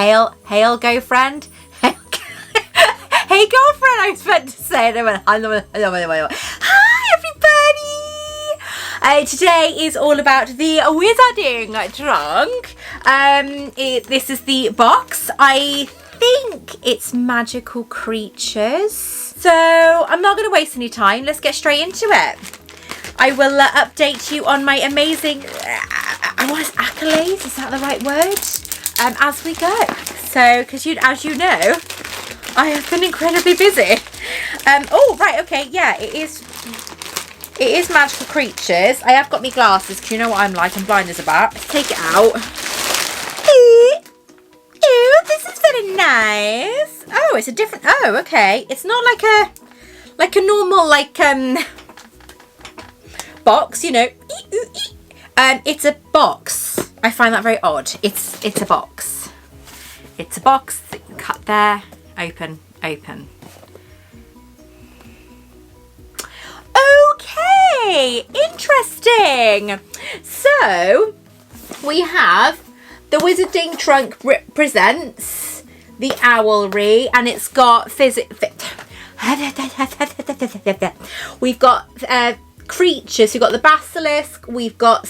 Hail girlfriend. Hey girlfriend, I was meant to say it. Hi everybody. Today is all about the wizarding trunk. This is the box. I think it's magical creatures. So I'm not going to waste any time. Let's get straight into it. I will update you on my amazing, accolades, is that the right word? As we go. So, because as you know, I have been incredibly busy. Oh, right, okay, yeah, it is magical creatures. I have got me glasses, because you know what I'm like, I'm blind as a bat. Let's take it out. Ooh, this is very nice. Oh, it's a different, oh, okay. It's not like a normal, box, you know. It's a box. I find that very odd. It's a box. It's a box that you cut there. Open. Okay, interesting. So we have the Wizarding Trunk presents the Owlry, and it's got we've got creatures. We've got the basilisk. We've got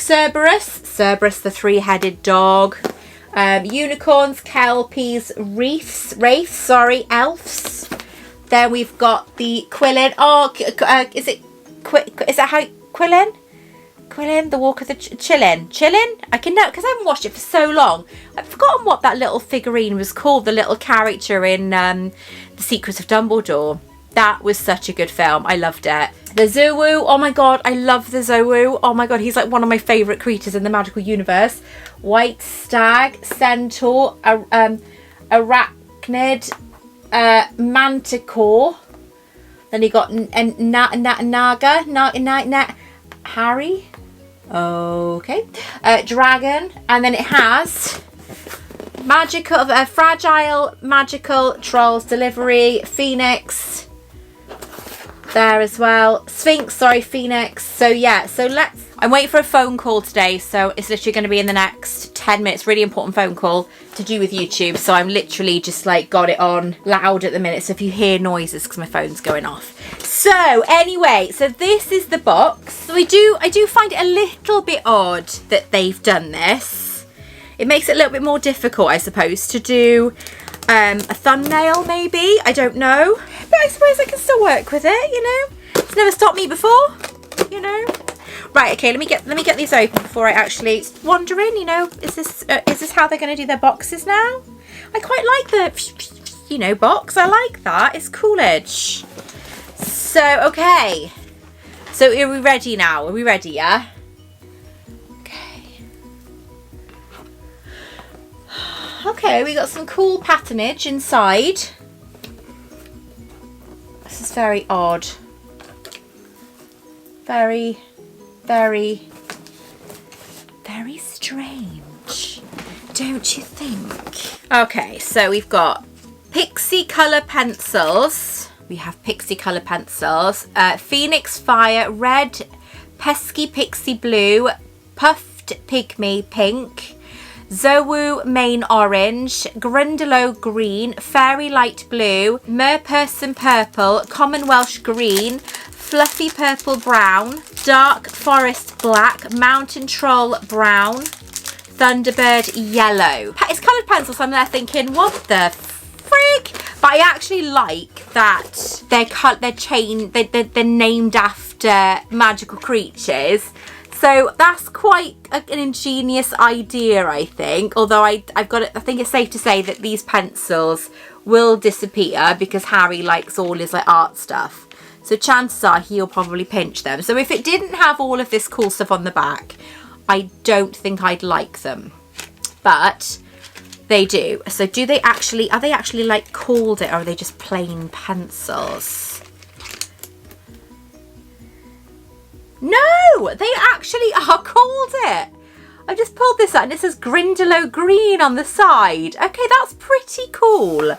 Cerberus, the three-headed dog. Unicorns, kelpies, wraiths, elves. Then we've got the Quillin. Oh, is that how Quillin? Quillin, the Walk of the Chillin. I can know because I haven't watched it for so long. I've forgotten what that little figurine was called. The little character in The Secrets of Dumbledore. That was such a good film. I loved it. The Zowoo. Oh my god, I love the Zowoo. Oh my god, he's like one of my favourite creatures in the magical universe. White stag, centaur, arachnid, manticore. Then you got naga, Harry. Okay. Dragon. And then it has magical, fragile, magical, trolls, delivery, phoenix. There as well. Sphinx, sorry, phoenix. So yeah, I'm waiting for a phone call today, so it's literally going to be in the next 10 minutes. Really important phone call to do with YouTube, so I'm literally just got it on loud at the minute, so if you hear noises, because my phone's going off. So anyway, so this is the box. So I do find it a little bit odd that they've done this. It makes it a little bit more difficult, I suppose, to do a thumbnail maybe. I don't know, but I suppose I can still work with it, you know. It's never stopped me before, you know. Right, okay, let me get these open before I actually wondering, you know, is this how they're going to do their boxes now? I quite like the, you know, box. I like that. It's coolage. So, okay. So are we ready now? Are we ready, yeah? Okay, we got some cool patternage inside. This is very odd. Very, very, very strange, don't you think? Okay, so we've got pixie colour pencils. We have pixie colour pencils. Phoenix Fire, red, pesky pixie blue, puffed pygmy pink, Zowoo main orange, Grundalo green, fairy light blue, merperson purple, common Welsh green, fluffy purple brown, dark forest black, mountain troll brown, thunderbird yellow. It's coloured pencil, so I'm there thinking, what the frig? But I actually like that they're named after magical creatures. So that's quite an ingenious idea, I think. Although I think it's safe to say that these pencils will disappear because Harry likes all his art stuff. So chances are he'll probably pinch them. So if it didn't have all of this cool stuff on the back, I don't think I'd like them. But they do. So are they actually called it, or are they just plain pencils? No, they actually are called it. I just pulled this out and it says Grundalo green on the side. Okay, that's pretty cool.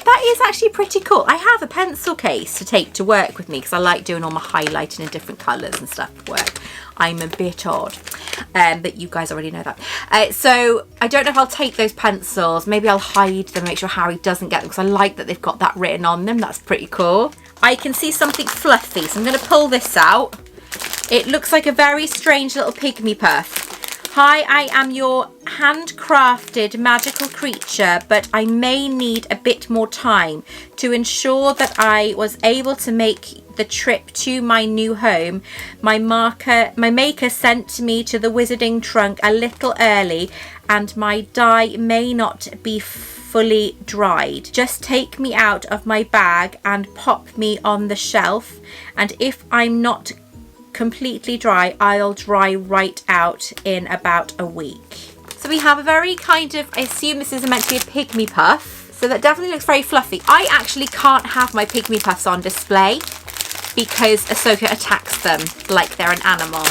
That is actually pretty cool. I have a pencil case to take to work with me because I like doing all my highlighting in different colours and stuff at work. I'm a bit odd, but you guys already know that. So I don't know if I'll take those pencils. Maybe I'll hide them, make sure Harry doesn't get them because I like that they've got that written on them. That's pretty cool. I can see something fluffy, so I'm going to pull this out. It looks like a very strange little pygmy puff. Hi, I am your handcrafted magical creature, but I may need a bit more time to ensure that I was able to make the trip to my new home. My maker sent me to the wizarding trunk a little early and my dye may not be fully dried. Just take me out of my bag and pop me on the shelf, and if I'm not completely dry, I'll dry right out in about a week. So we have a very kind of, I assume this is meant to be a pygmy puff, so that definitely looks very fluffy. I actually can't have my pygmy puffs on display because Ahsoka attacks them like they're an animal.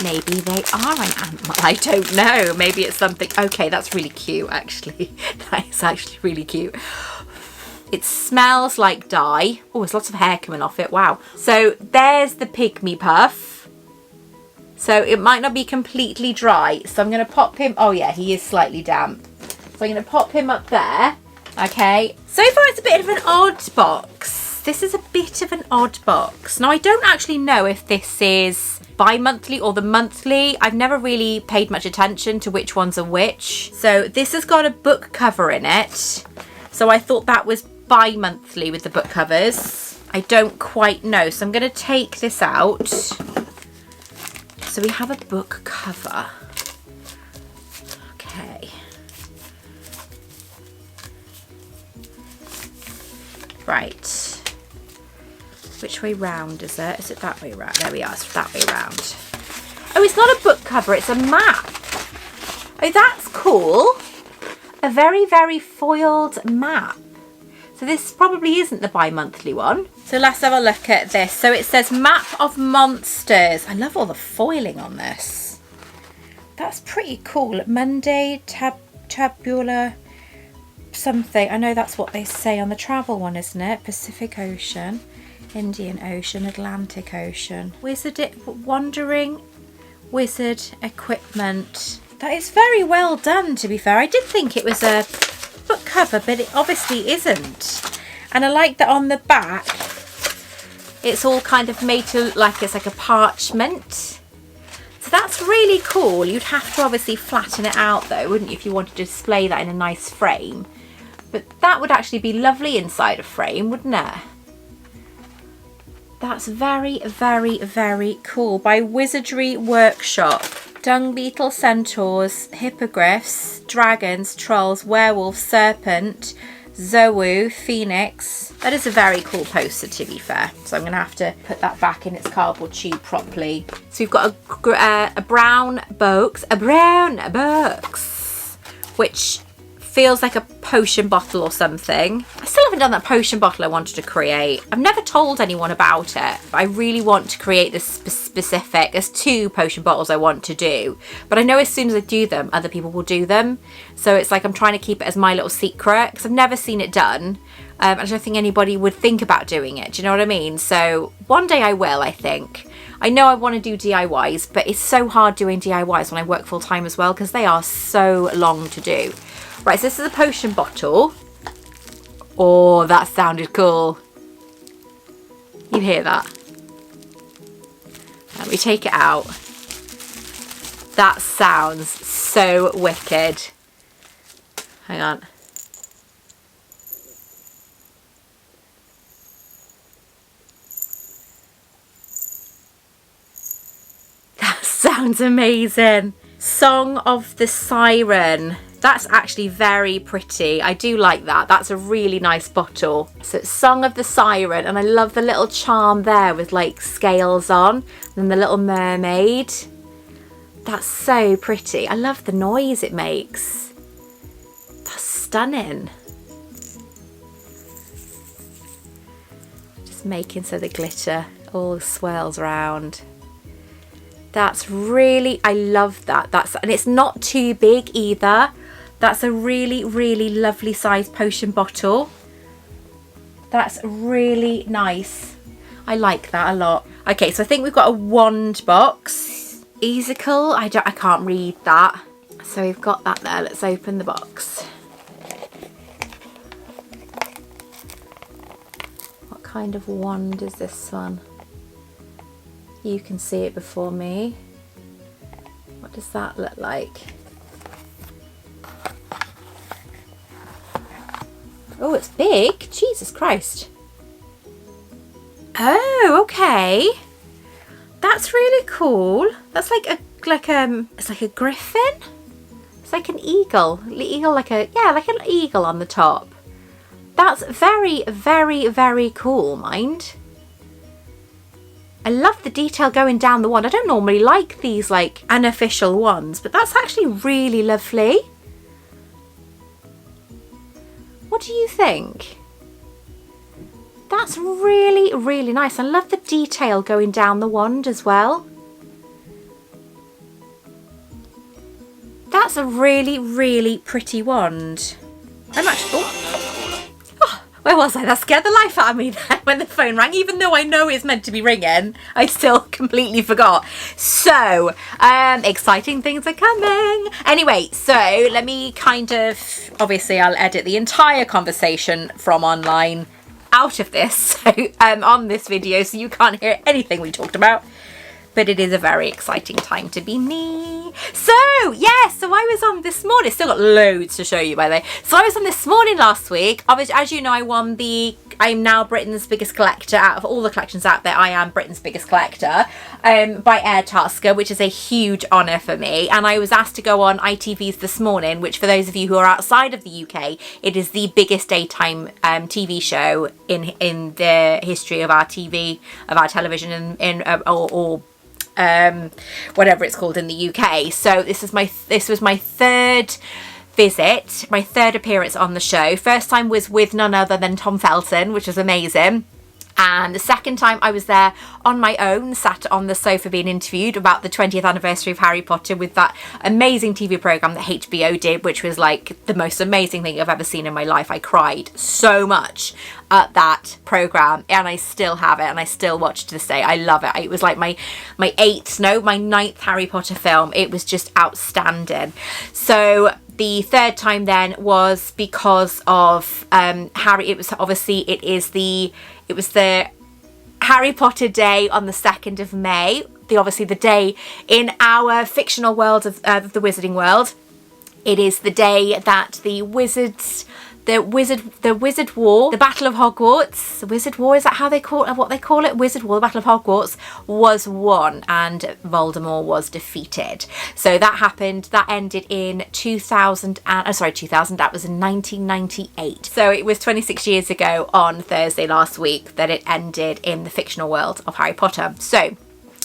Maybe they are an animal, I don't know. Maybe it's something. Okay, that's really cute actually. That is actually really cute. It smells like dye. Oh, there's lots of hair coming off it. Wow. So there's the pygmy puff. So it might not be completely dry. So I'm going to pop him. Oh yeah, he is slightly damp. So I'm going to pop him up there. Okay. So far it's a bit of an odd box. This is a bit of an odd box. Now I don't actually know if this is bi-monthly or the monthly. I've never really paid much attention to which ones are which. So this has got a book cover in it. So I thought that was bi-monthly with the book covers. I don't quite know, so I'm going to take this out. So we have a book cover. Okay. Right. Which way round is it? Is it that way round? There we are, it's that way round. Oh, it's not a book cover, it's a map. Oh, that's cool. A very, very foiled map. So this probably isn't the bi-monthly one. So let's have a look at this. So it says Map of Monsters. I love all the foiling on this. That's pretty cool. Monday, tabula, something. I know that's what they say on the travel one, isn't it? Pacific Ocean, Indian Ocean, Atlantic Ocean. Wandering Wizard Equipment. That is very well done, to be fair. I did think it was a book cover, but it obviously isn't. And I like that on the back it's all kind of made to like it's like a parchment. So that's really cool. You'd have to obviously flatten it out though, wouldn't you, if you wanted to display that in a nice frame. But that would actually be lovely inside a frame, wouldn't it? That's very, very, very cool. By Wizardry Workshop. Dung beetle, centaurs, hippogriffs, dragons, trolls, werewolf, serpent, Zowu, phoenix. That is a very cool poster, to be fair. So I'm going to have to put that back in its cardboard tube properly. So we've got a brown box, which feels like a potion bottle or something. I still haven't done that potion bottle I wanted to create. I've never told anyone about it. I really want to create this specific. There's 2 potion bottles I want to do, but I know as soon as I do them, other people will do them. So it's like I'm trying to keep it as my little secret because I've never seen it done. I don't think anybody would think about doing it. Do you know what I mean? So one day I will, I think. I know I want to do DIYs, but it's so hard doing DIYs when I work full time as well because they are so long to do. Right, so this is a potion bottle. Oh, that sounded cool. You hear that? Let me take it out. That sounds so wicked. Hang on. That sounds amazing. Song of the Siren. That's actually very pretty. I do like that. That's a really nice bottle. So it's Song of the Siren, and I love the little charm there with like scales on, and then the little mermaid. That's so pretty. I love the noise it makes. That's stunning. Just making so the glitter all swirls around. That's really, I love that. And it's not too big either. That's a really, really lovely sized potion bottle. That's really nice. I like that a lot. Okay, so I think we've got a wand box. Easical, I can't read that. So we've got that there. Let's open the box. What kind of wand is this one? You can see it before me. What does that look like? Oh, it's big. Jesus Christ. Oh, okay. That's really cool. That's like it's like a griffin. It's like an eagle. Like an eagle on the top. That's very, very, very cool, mind. I love the detail going down the wand. I don't normally like these like unofficial ones, but that's actually really lovely. What do you think? That's really, really nice. I love the detail going down the wand as well. That's a really, really pretty wand. I'm actually... Oh, where was I? That scared the life out of me then when the phone rang. Even though I know it's meant to be ringing, I still completely forgot. So, exciting things are coming. Anyway, so let me obviously I'll edit the entire conversation from online out of this on this video, so you can't hear anything we talked about, but it is a very exciting time to be me. So yes, so I was on this morning, still got loads to show you by the way. So I was on this morning last week. Obviously, as you know, I'm now Britain's biggest collector. Out of all the collections out there, I am Britain's biggest collector by Air Tasker, which is a huge honour for me. And I was asked to go on ITV's This Morning, which for those of you who are outside of the UK, it is the biggest daytime TV show in the history of our television or whatever it's called in the UK. So this was my third visit, my third appearance on the show. First time was with none other than Tom Felton, which was amazing. And the second time I was there on my own, sat on the sofa being interviewed about the 20th anniversary of Harry Potter with that amazing TV programme that HBO did, which was like the most amazing thing I've ever seen in my life. I cried so much at that programme, and I still have it and I still watch it to this day. I love it. It was like my ninth Harry Potter film. It was just outstanding. So the third time then was because of Harry. It was the Harry Potter Day on the 2nd of May. The day in our fictional world of the Wizarding World. It is the day that the Wizard War, the Battle of Hogwarts, the Wizard War, is that how they call it? What they call it? Wizard War, the Battle of Hogwarts was won and Voldemort was defeated. So that happened. That ended in 2000. That was in 1998. So it was 26 years ago on Thursday last week that it ended in the fictional world of Harry Potter. So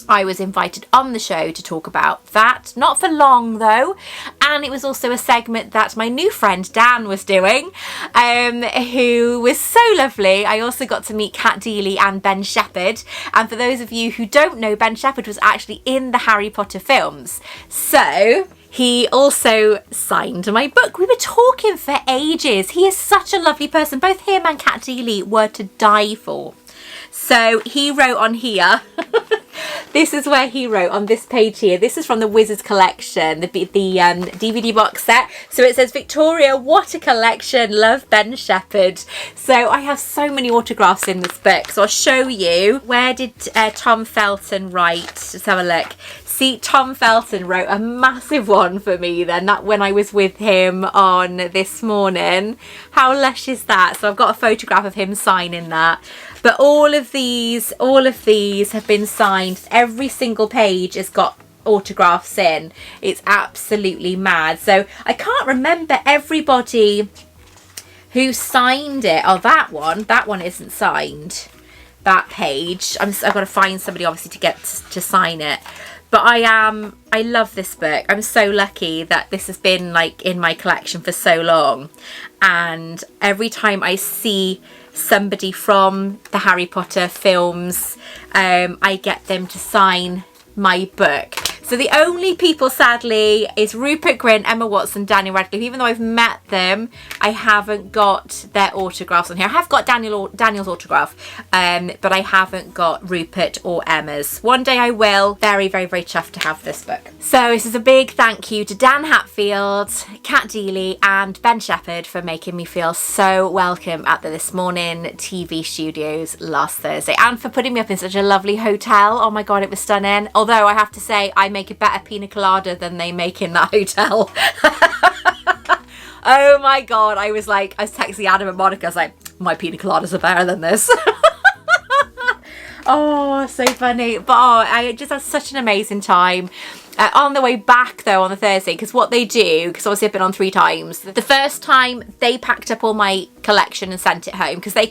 I was invited on the show to talk about that. Not for long though. And it was also a segment that my new friend Dan was doing, who was so lovely. I also got to meet Kat Deely and Ben Shepherd. And for those of you who don't know, Ben Shepherd was actually in the Harry Potter films. So he also signed my book. We were talking for ages. He is such a lovely person. Both him and Kat Deely were to die for. So he wrote on here, this is where he wrote on this page here. This is from the Wizards collection, the DVD box set. So it says, Victoria, what a collection. Love, Ben Shepherd. So I have so many autographs in this book. So I'll show you. Where did Tom Felton write? Let's have a look. See, Tom Felton wrote a massive one for me then, that when I was with him on This Morning. How lush is that? So I've got a photograph of him signing that. But all of these have been signed. Every single page has got autographs in. It's absolutely mad. So I can't remember everybody who signed it. Oh, that one isn't signed. That page. I've got to find somebody obviously to get to sign it. But I love this book. I'm so lucky that this has been like in my collection for so long. And every time I see somebody from the Harry Potter films, I get them to sign my book. So the only people, sadly, is Rupert Grint, Emma Watson, Daniel Radcliffe. Even though I've met them, I haven't got their autographs on here. I have got Daniel's autograph, but I haven't got Rupert or Emma's. One day I will. Very, very, very chuffed to have this book. So this is a big thank you to Dan Hatfield, Kat Deely and Ben Shepherd for making me feel so welcome at the This Morning TV studios last Thursday, and for putting me up in such a lovely hotel. Oh my god, it was stunning. Although I have to say, I make a better pina colada than they make in that hotel. Oh my god, I was texting Adam and Monica, I was like, my pina coladas are better than this. Oh, so funny. But I just had such an amazing time. On the way back though on the Thursday, because what they do, because obviously I've been on 3 times, the first time they packed up all my collection and sent it home, because they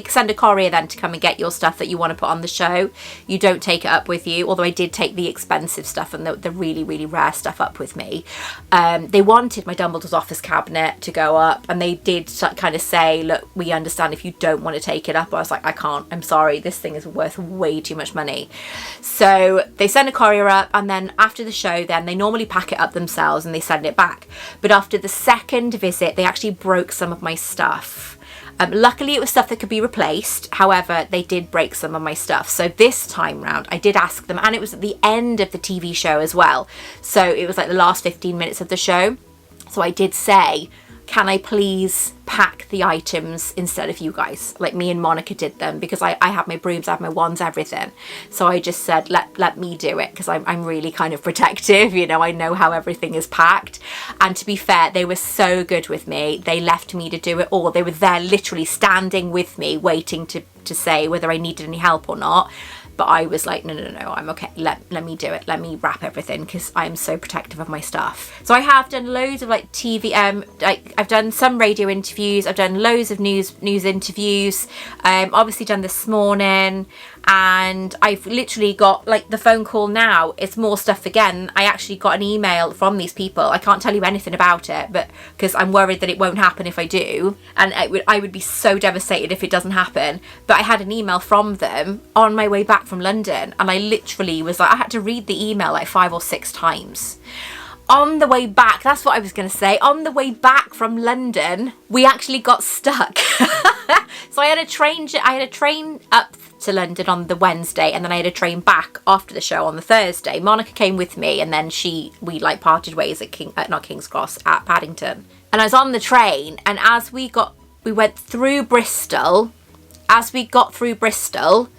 send a courier then to come and get your stuff that you want to put on the show. You don't take it up with you, although I did take the expensive stuff and the really, really rare stuff up with me. They wanted my Dumbledore's office cabinet to go up, and they did kind of say, look, we understand if you don't want to take it up. I was like, I can't, I'm sorry, this thing is worth way too much money. So they send a courier up, and then after the show, then they normally pack it up themselves and they send it back. But after the second visit, they actually broke some of my stuff. Luckily it was stuff that could be replaced. However, they did break some of my stuff. So this time round I did ask them, and it was at the end of the TV show as well, so it was like the last 15 minutes of the show. So I did say, can I please pack the items instead of you guys? Like me and Monica did them, because I have my brooms, I have my wands, everything. So I just said, let me do it, because I'm really kind of protective, you know, I know how everything is packed. And to be fair, they were so good with me. They left me to do it all. They were there literally standing with me, waiting to say whether I needed any help or not. But I was like, no, I'm okay. Let me do it. Let me wrap everything, because I'm so protective of my stuff. So I have done loads of like TV, I've done some radio interviews. I've done loads of news interviews. Obviously done This Morning, and I've literally got like the phone call now. It's more stuff again. I actually got an email from these people. I can't tell you anything about it, but because I'm worried that it won't happen if I do, and I would be so devastated if it doesn't happen. But I had an email from them on my way back from London, and I literally was like, I had to read the email like 5 or 6 times. On the way back, that's what I was going to say, on the way back from London, we actually got stuck. So I had a train up to London on the Wednesday, and then I had a train back after the show on the Thursday. Monica came with me, and then we like parted ways at not King's Cross, at Paddington. And I was on the train, and as we went through Bristol, as we got through Bristol,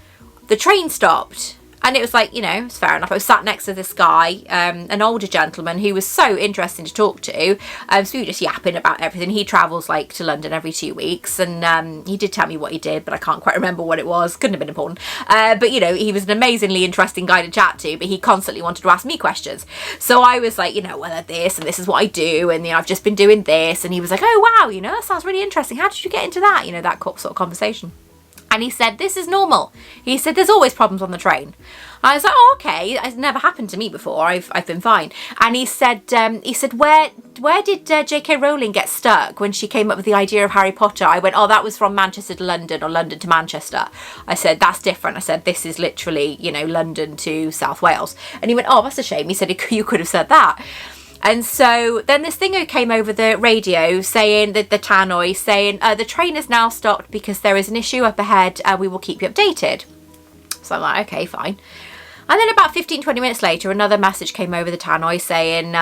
the train stopped. And it was like, you know, it's fair enough. I was sat next to this guy, an older gentleman who was so interesting to talk to. So we were just yapping about everything. He travels like to London every 2 weeks, and he did tell me what he did, but I can't quite remember what it was. Couldn't have been important. But you know, he was an amazingly interesting guy to chat to, but he constantly wanted to ask me questions. So I was like, you know, well, this and this is what I do, and you know, I've just been doing this. And he was like, oh wow, you know, that sounds really interesting. How did you get into that? You know, that sort of conversation. And he said, this is normal. He said, there's always problems on the train. I was like, oh, okay. It's never happened to me before. I've been fine. And he said, where did J.K. Rowling get stuck when she came up with the idea of Harry Potter? I went, oh, that was from Manchester to London, or London to Manchester. I said, that's different. I said, this is literally, you know, London to South Wales. And he went, oh, that's a shame. He said, you could have said that. And so then this thing came over the radio saying, the tannoy saying, the train is now stopped because there is an issue up ahead. We will keep you updated. So I'm like, okay, fine. And then about 15-20 minutes later, another message came over the tannoy saying,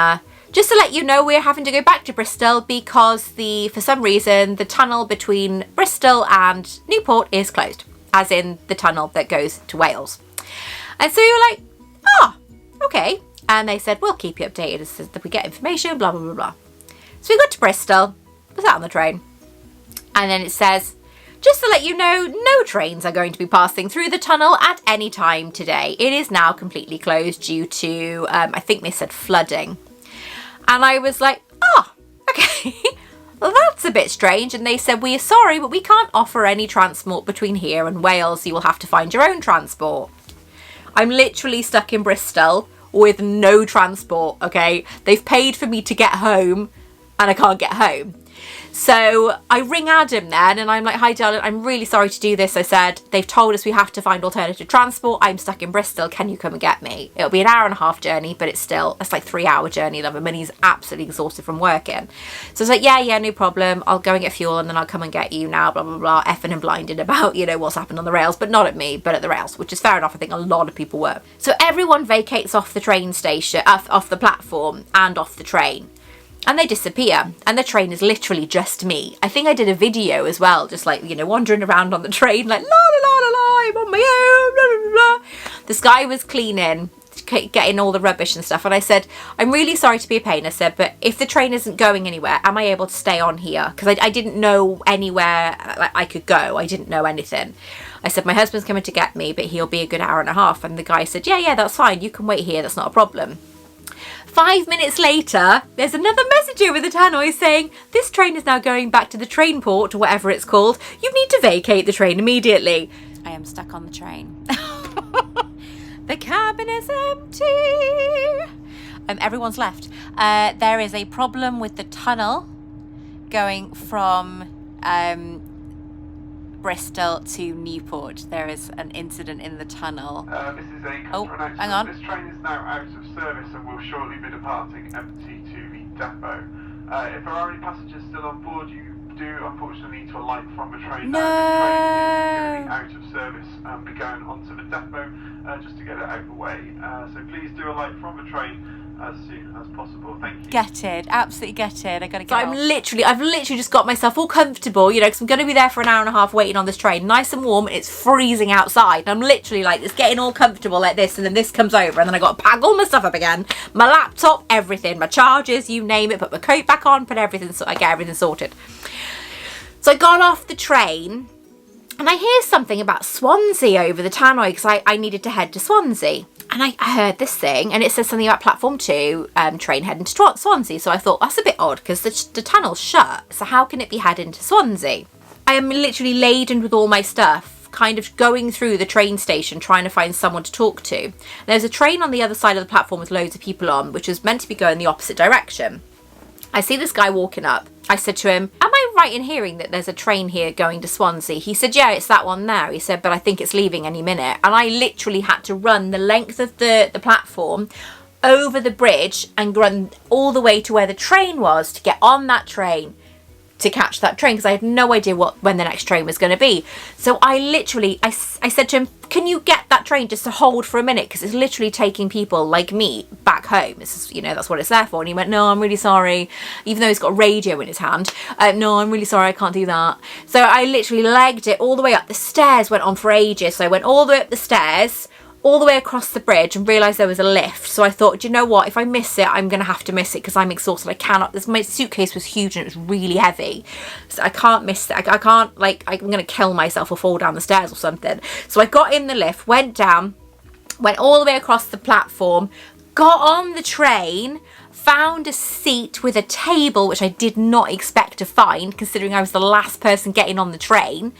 just to let you know, we're having to go back to Bristol because for some reason, the tunnel between Bristol and Newport is closed, as in the tunnel that goes to Wales. And so you're like, oh, okay. And they said, we'll keep you updated as if we get information, blah, blah, blah, blah. So we got to Bristol, was out on the train. And then it says, just to let you know, no trains are going to be passing through the tunnel at any time today. It is now completely closed due to, I think they said flooding. And I was like, oh, okay. Well, that's a bit strange. And they said, we are sorry, but we can't offer any transport between here and Wales. You will have to find your own transport. I'm literally stuck in Bristol with no transport, okay? They've paid for me to get home, and I can't get home. So I ring Adam then and I'm like, hi darling, I'm really sorry to do this. I said, they've told us we have to find alternative transport. I'm stuck in Bristol. Can you come and get me? It'll be an hour and a half journey, but it's like 3 hour journey. Love him. And he's absolutely exhausted from working. So I was like, yeah, no problem. I'll go and get fuel and then I'll come and get you now, blah, blah, blah, effing and blinded about, you know, what's happened on the rails, but not at me, but at the rails, which is fair enough. I think a lot of people were. So everyone vacates off the train station, off the platform and off the train. And they disappear. And the train is literally just me. I think I did a video as well, just like, you know, wandering around on the train, like, la, la, la, la, la, I'm on my own, blah, blah, blah. This guy was cleaning, getting all the rubbish and stuff. And I said, I'm really sorry to be a pain. I said, but if the train isn't going anywhere, am I able to stay on here? Because I didn't know anywhere I could go. I didn't know anything. I said, my husband's coming to get me, but he'll be a good hour and a half. And the guy said, yeah, that's fine. You can wait here. That's not a problem. 5 minutes later, there's another message over the tannoy saying, this train is now going back to the train port or whatever it's called. You need to vacate the train immediately. I am stuck on the train. The cabin is empty. Everyone's left. There is a problem with the tunnel going from Bristol to Newport. There is an incident in the tunnel. This is a announcement. Hang on. This train is now out of service and will shortly be departing empty to the depot. If there are any passengers still on board, you do unfortunately need to alight from the train. No. The train is going to be out of service and be going onto the depot just to get it out of the way. So please do alight from the train as soon as possible. Thank you. Gutted, absolutely gutted. I gotta get off. I've literally just got myself all comfortable, you know, because I'm going to be there for an hour and a half waiting on this train, nice and warm, and it's freezing outside. And I'm literally like, it's getting all comfortable like this, and then this comes over, and then I got to pack all my stuff up again, my laptop, everything, my chargers, you name it, put my coat back on, put everything, so I get everything sorted. So I got off the train, and I hear something about Swansea over the tannoy because I needed to head to Swansea. And I heard this thing, and it says something about platform 2, train heading to Swansea. So I thought, that's a bit odd because the tunnel's shut. So how can it be heading to Swansea? I am literally laden with all my stuff, kind of going through the train station, trying to find someone to talk to. There's a train on the other side of the platform with loads of people on, which was meant to be going the opposite direction. I see this guy walking up. I said to him, am I right in hearing that there's a train here going to Swansea? He said, yeah, it's that one there. He said, but I think it's leaving any minute. And I literally had to run the length of the platform, over the bridge, and run all the way to where the train was to get on that train to catch that train, because I had no idea when the next train was going to be. So I literally, I said to him, can you get that train just to hold for a minute, because it's literally taking people like me back home. This is, you know, that's what it's there for. And he went, no, I'm really sorry, even though he's got a radio in his hand. No, I'm really sorry, I can't do that. So I literally legged it all the way up. The stairs went on for ages, so I went all the way up the stairs, all the way across the bridge, and realised there was a lift. So I thought, do you know what, if I miss it, I'm going to have to miss it because I'm exhausted. I cannot, my suitcase was huge and it was really heavy, so I can't miss it. I can't, like, I'm going to kill myself or fall down the stairs or something. So I got in the lift, went down, went all the way across the platform, got on the train, found a seat with a table, which I did not expect to find considering I was the last person getting on the train.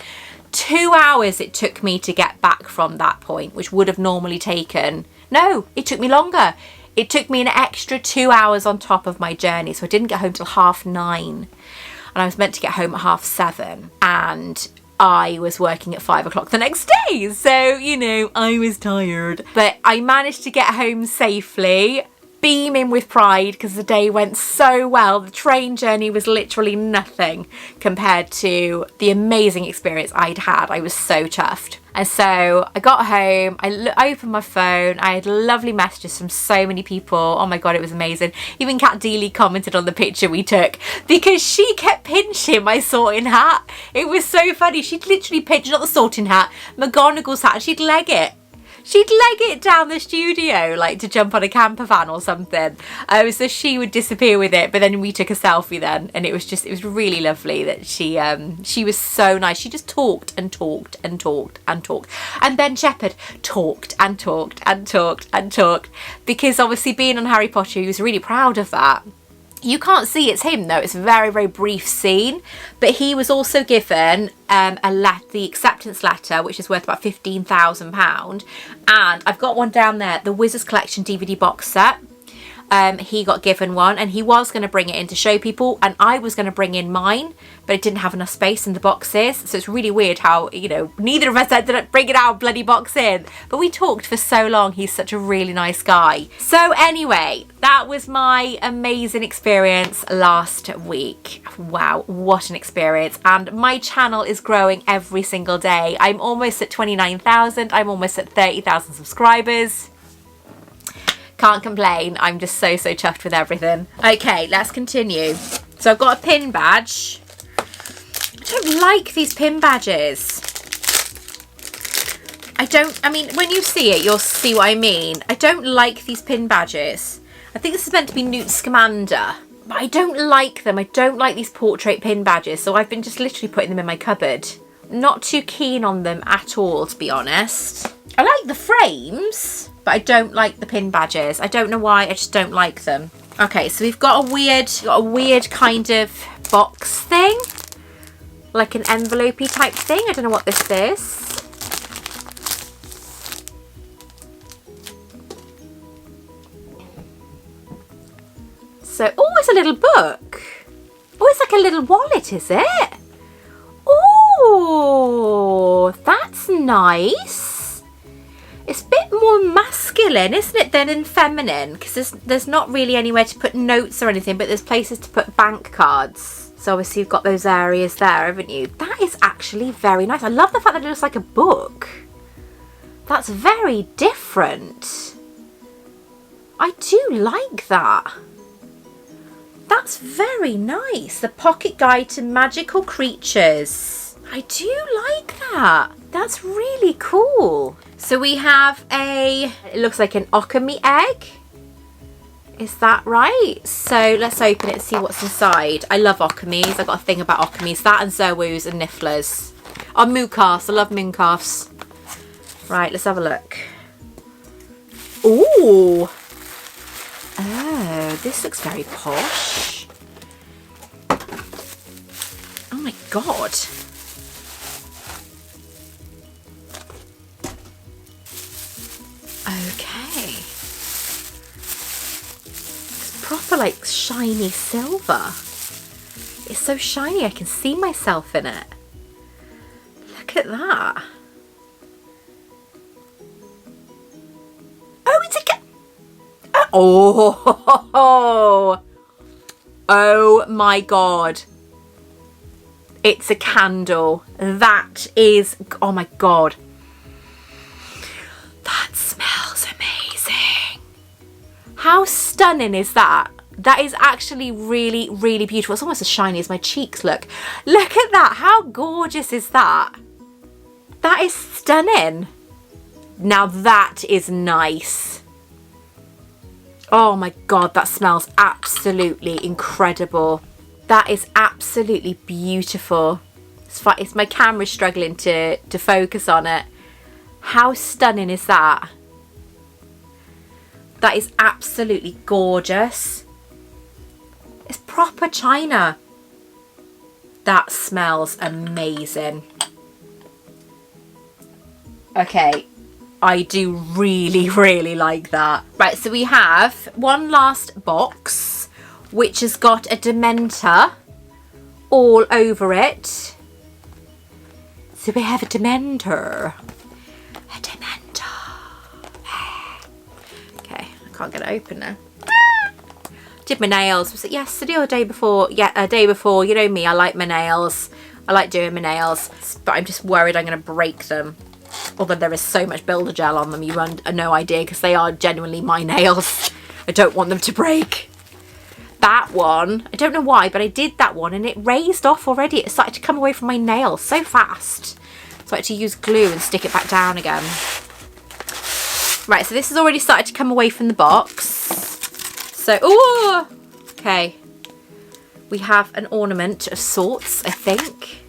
2 hours it took me to get back from that point, which would have normally taken, no, it took me longer. It took me an extra 2 hours on top of my journey. So I didn't get home till 9:30, and I was meant to get home at 7:30, and I was working at 5 o'clock the next day. So, you know, I was tired, but I managed to get home safely, beaming with pride because the day went so well. The train journey was literally nothing compared to the amazing experience I'd had. I was so chuffed. And so I got home, I opened my phone, I had lovely messages from so many people. Oh my God, it was amazing. Even Kat Deely commented on the picture we took because she kept pinching my sorting hat. It was so funny. She'd literally pinch, not the sorting hat, McGonagall's hat, and she'd leg it. She'd leg it down the studio, like to jump on a camper van or something. So she would disappear with it, but then we took a selfie then, and it was really lovely that she was so nice. She just talked and talked and talked and talked. And Ben Shepherd talked and talked and talked and talked, because obviously being on Harry Potter, he was really proud of that. You can't see it's him though, it's a very, very brief scene, but he was also given the acceptance letter, which is worth about £15,000, and I've got one down there, the Wizards Collection DVD box set. he got given one, and he was going to bring it in to show people, and I was going to bring in mine, but it didn't have enough space in the boxes. So it's really weird how, you know, neither of us ended up bringing our bloody box in, but we talked for so long. He's such a really nice guy. So anyway, that was my amazing experience last week. Wow, what an experience. And my channel is growing every single day. I'm almost at 29,000. I'm almost at 30,000 subscribers. Can't complain. I'm just so chuffed with everything. Okay, let's continue. So I've got a pin badge. I don't like these pin badges. I mean, when you see it, you'll see what I mean. I don't like these pin badges. I think this is meant to be Newt Scamander, but I don't like them. I don't like these portrait pin badges, so I've been just literally putting them in my cupboard. Not too keen on them at all, to be honest. I like the frames, but I don't like the pin badges. I don't know why, I just don't like them. Okay, so we've got a weird kind of box thing, like an envelope-y type thing. I don't know what this is. So, oh, it's a little book. Oh, it's like a little wallet, is it? Oh, that's nice. It's a bit more masculine, isn't it, than feminine? Because there's not really anywhere to put notes or anything, but there's places to put bank cards. So obviously you've got those areas there, haven't you? That is actually very nice. I love the fact that it looks like a book. That's very different. I do like that. That's very nice. The pocket guide to magical creatures. I do like that. That's really cool. So we have it looks like an okami egg. Is that right? So let's open it and see what's inside. I love okamis. I've got a thing about okamis. That and Zowus and Nifflers. Oh, mooncalves. I love mooncalves. Right, let's have a look. Ooh. Oh, this looks very posh. Oh my god. Okay. It's proper like shiny silver. It's so shiny I can see myself in it. Look at that. Oh, it's a oh, oh my god. It's a candle. That is, oh my god. That smells amazing. How stunning is that? That is actually really, really beautiful. It's almost as shiny as my cheeks look. Look at that. How gorgeous is that? That is stunning. Now that is nice. Oh my god, that smells absolutely incredible. That is absolutely beautiful. It's my camera struggling to focus on it. How stunning is that? That is absolutely gorgeous. It's proper china. That smells amazing. Okay. I do really, really like that. Right, so we have one last box, which has got a Dementor all over it. So we have a Dementor. A Dementor. Okay, I can't get it open now. Did my nails. Was it yesterday or the day before? Yeah, a day before. You know me, I like my nails. I like doing my nails, but I'm just worried I'm going to break them. Although there is so much builder gel on them, you have no idea, because they are genuinely my nails. I don't want them to break. That one, I don't know why, but I did that one and it raised off already. It started to come away from my nail so fast. So I had to use glue and stick it back down again. Right, so this has already started to come away from the box. So, ooh, okay. We have an ornament of sorts, I think.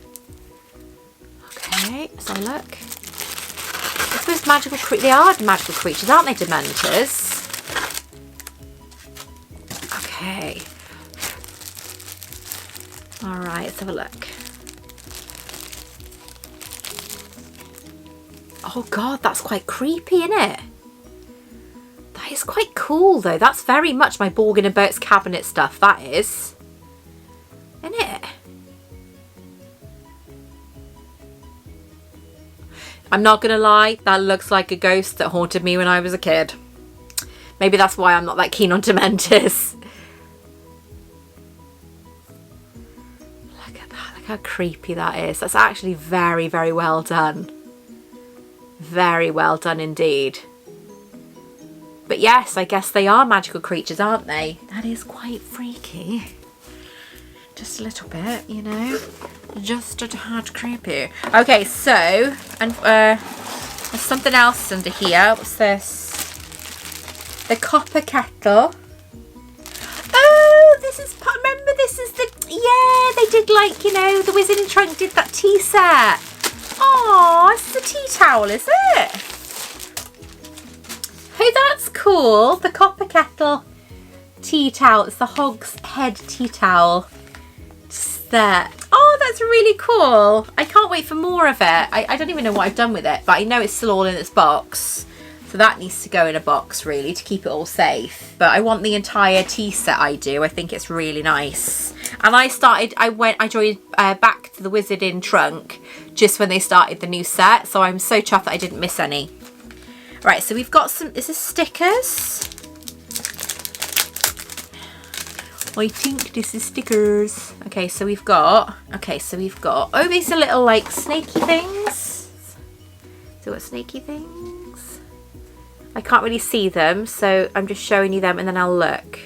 Okay, let's have a look. I suppose magical creatures, they are magical creatures, aren't they, Dementors? Okay. Alright, let's have a look. Oh god, that's quite creepy, isn't it? That is quite cool though. That's very much my Borgin and Burke's cabinet stuff, that is. Isn't it? I'm not gonna lie, that looks like a ghost that haunted me when I was a kid. Maybe that's why I'm not that keen on Dementors. Look at that, look how creepy that is. That's actually very, very well done. Very well done indeed. But yes, I guess they are magical creatures, aren't they? That is quite freaky. Just a little bit, you know. Just a tad creepy. Okay, so, and there's something else under here. What's this? The copper kettle. Oh, this is, remember this is the, yeah, they did like, you know, the Wizard and Trunk did that tea set. Oh, it's the tea towel, is it? Oh, that's cool. The copper kettle tea towel. It's the Hog's Head tea towel. Just there. Oh, that's really cool. I can't wait for more of it. I don't even know what I've done with it, but I know it's still all in its box. So that needs to go in a box really to keep it all safe. But I want the entire tea set, I do. I think it's really nice. And I joined back to the Wizard in Trunk just when they started the new set. So I'm so chuffed that I didn't miss any. Right, so we've got some, is this stickers? I think this is stickers. Okay, so we've got, oh, these are little like snaky things. So what snaky things? I can't really see them, so I'm just showing you them and then I'll look.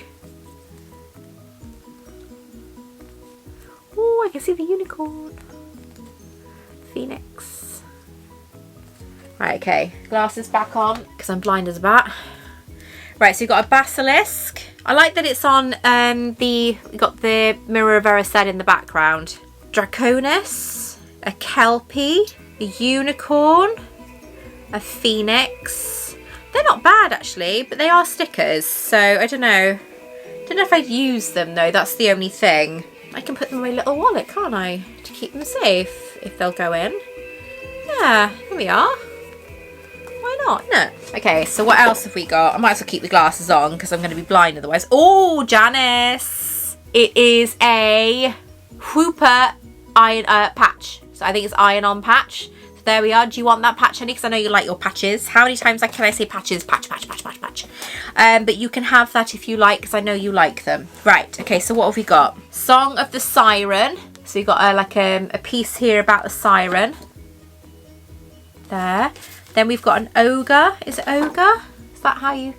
Oh, I can see the unicorn. Phoenix. Right, okay, glasses back on because I'm blind as a bat. Right, so you've got a basilisk. I like that it's on you got the Mirror of Erised in the background. Draconis, a Kelpie, a unicorn, a phoenix. They're not bad actually, but they are stickers, so I don't know. Don't know if I'd use them though, that's the only thing. I can put them in my little wallet, can't I? To keep them safe, if they'll go in. Yeah, here we are. Why not, isn't it? Okay, so what else have we got? I might as well keep the glasses on because I'm going to be blind otherwise. Oh, Janice! It is a Whooper iron patch. So I think it's iron-on patch. So there we are. Do you want that patch, honey? Because I know you like your patches. How many times can I say patches? Patch, patch, patch, patch, patch. But you can have that if you like because I know you like them. Right, okay, so what have we got? Song of the Siren. So you've got like a piece here about the siren. There. Then we've got an ogre. Is it ogre? Is that how you...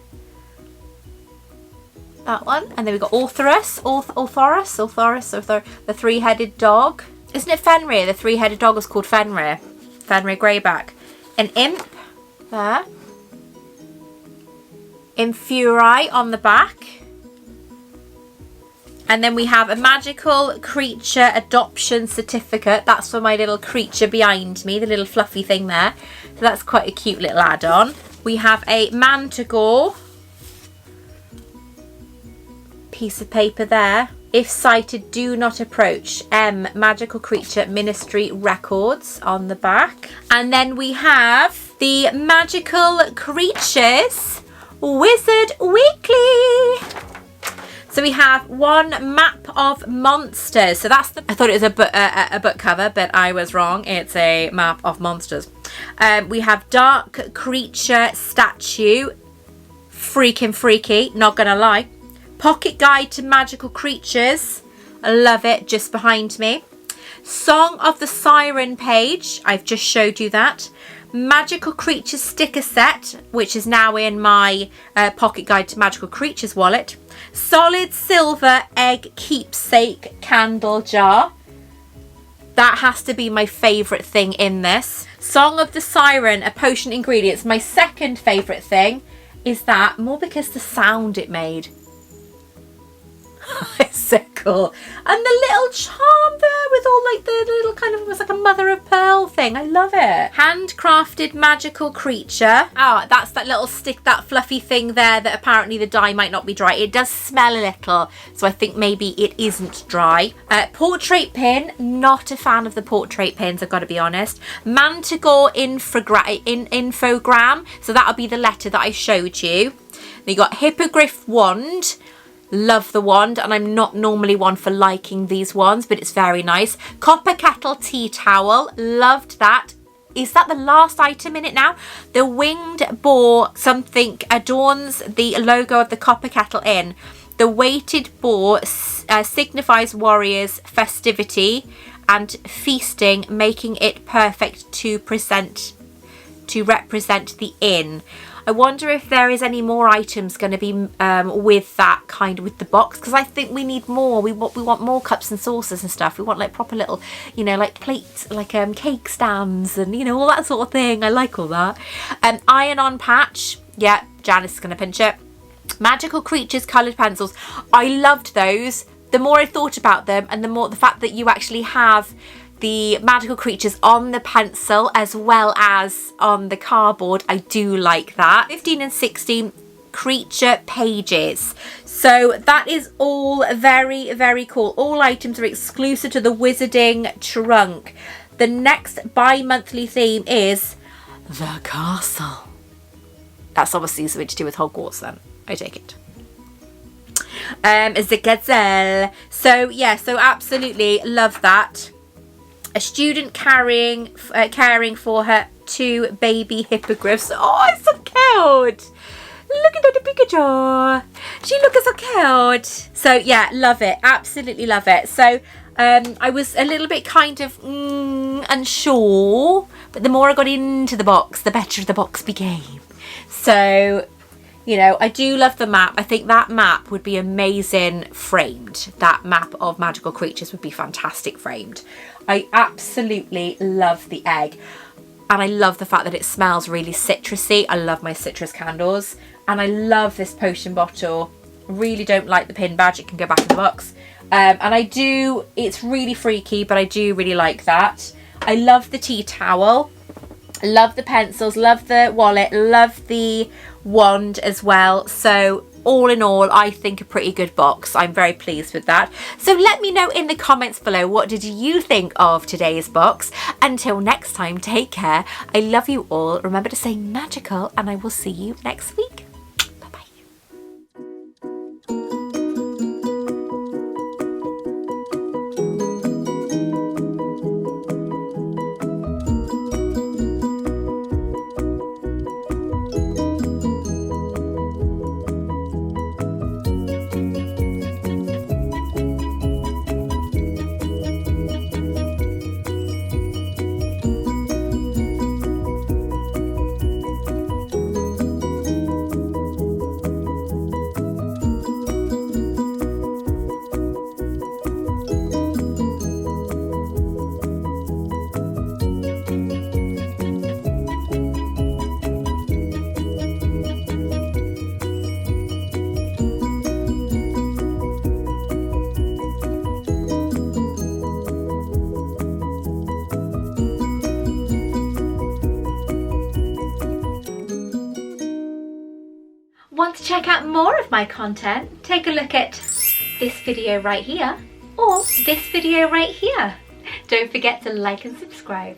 That one. And then we've got Orthorus. Orthorus. The three-headed dog. Isn't it Fenrir? The three-headed dog was called Fenrir. Fenrir Greyback. An imp. There. Infuri on the back. And then we have a magical creature adoption certificate. That's for my little creature behind me, the little fluffy thing there. So that's quite a cute little add-on. We have a manticore. Piece of paper there. If sighted, do not approach. M, magical creature ministry records on the back. And then we have the magical creatures Wizard Weekly. So we have one map of monsters. So that's the, I thought it was a book cover, but I was wrong. It's a map of monsters. We have dark creature statue. Freaking freaky, not gonna lie. Pocket guide to magical creatures. I love it, just behind me. Song of the Siren page. I've just showed you that. Magical Creatures sticker set, which is now in my Pocket Guide to Magical Creatures wallet. Solid silver egg keepsake candle jar. That has to be my favourite thing in this. Song of the Siren, a potion ingredients. My second favourite thing is that, more because the sound it made. It's so cool. And the little charm there with all like the little kind of, it was like a mother of pearl thing. I love it. Handcrafted magical creature. Oh, that's that little stick, that fluffy thing there that apparently the dye might not be dry. It does smell a little, so I think maybe it isn't dry. Portrait pin. Not a fan of the portrait pins, I've got to be honest. Manticore infogram. So that'll be the letter that I showed you. You got Hippogriff wand. Love the wand, and I'm not normally one for liking these wands, but it's very nice. Copper kettle tea towel. Loved that. Is that the last item in it now? The winged boar something adorns the logo of the copper kettle inn. The weighted boar signifies warriors, festivity and feasting, making it perfect to represent the inn. I wonder if there is any more items going to be with that kind of with the box, because I think we need more. We want more cups and saucers and stuff. We want like proper little, you know, like plates, like cake stands and, you know, all that sort of thing. I like all that. Iron-on patch. Yeah, Janice is going to pinch it. Magical creatures coloured pencils. I loved those. The more I thought about them, and the fact that you actually have the magical creatures on the pencil as well as on the cardboard, I do like that. 15 and 16 creature pages. So that is all very, very cool. All items are exclusive to the Wizarding trunk. The next bi-monthly theme is the castle. That's obviously something to do with Hogwarts then, I take it. The gazelle. So yeah, so absolutely love that. A student caring for her 2 baby hippogriffs. Oh, it's so cute. Look at that Pikachu. She looks so cute. So yeah, love it. Absolutely love it. So I was a little bit kind of unsure, but the more I got into the box, the better the box became. So, you know, I do love the map. I think that map would be amazing framed. That map of magical creatures would be fantastic framed. I absolutely love the egg. And I love the fact that it smells really citrusy. I love my citrus candles. And I love this potion bottle. Really don't like the pin badge. It can go back in the box. And I do, it's really freaky, but I do really like that. I love the tea towel. Love the pencils, love the wallet, love the wand as well. So all in all, I think a pretty good box. I'm very pleased with that. So let me know in the comments below, what did you think of today's box? Until next time, take care. I love you all. Remember to stay magical, and I will see you next week. Want to check out more of my content? Take a look at this video right here or this video right here. Don't forget to like and subscribe.